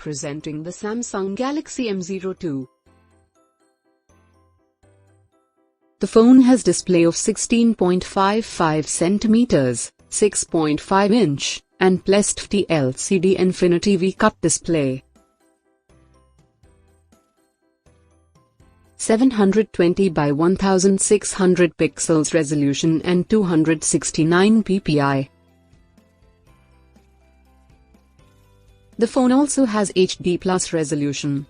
Presenting the Samsung Galaxy M02. The phone has display of 16.55 cm, 6.5 inch, and plus 50 LCD Infinity V-Cut display. 720 by 1600 pixels resolution and 269 ppi. The phone also has HD Plus resolution.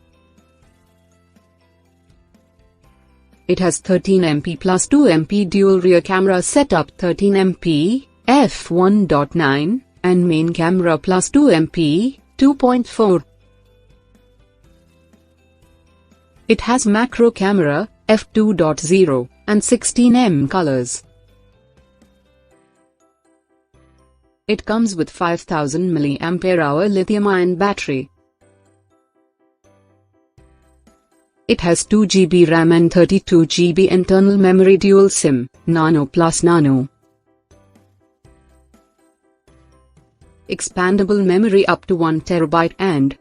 It has 13MP plus 2MP dual rear camera setup, 13MP f1.9, and main camera plus 2MP 2.4. It has macro camera f2.0 and 16M colors. It comes with 5000 mAh lithium-ion battery. It has 2GB RAM and 32GB internal memory, dual SIM, Nano plus Nano. Expandable memory up to 1TB, and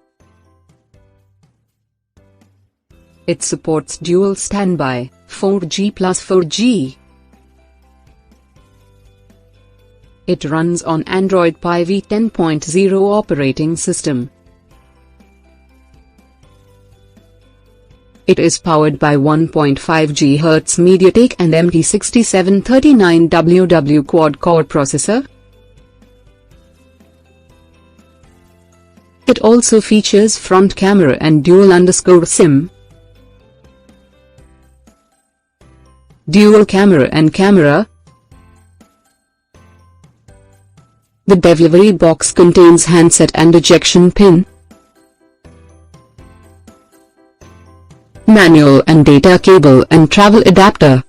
it supports dual standby, 4G plus 4G. It runs on Android Pie v10.0 operating system. It is powered by 1.5 GHz MediaTek and MT6739WW quad-core processor. It also features front camera and dual SIM, dual camera and camera. The delivery box contains handset and ejection pin, manual and data cable and travel adapter.